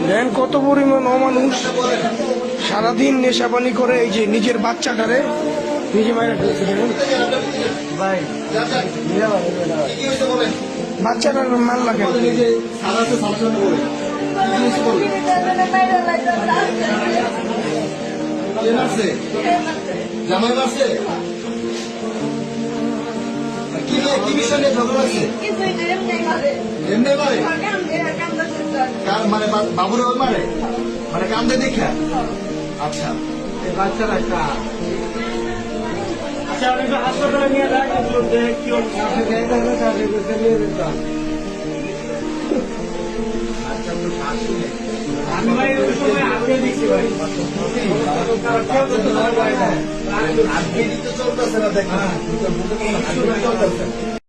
দেন কত পরিমাণ অমানুষ সারাদিন নেশাপানি করে, এই যে নিজের বাচ্চাটারে নিজে মায়ের বাচ্চাটার মাল লাগে জামাই মারছে কি বিষয় নিয়ে ঝগড়া আছে? এমনি মারে কার মানে বাবুরে ওই মারে মানে কান্দে দেখা। আচ্ছা এই বাচ্চারা কার? আচ্ছা অনেক হাসপাতালে নিয়ে কি আমি ভাই ওই সময় আগে দিচ্ছি ভাই আজকে চলতেছে না, দেখেন চলতেছে।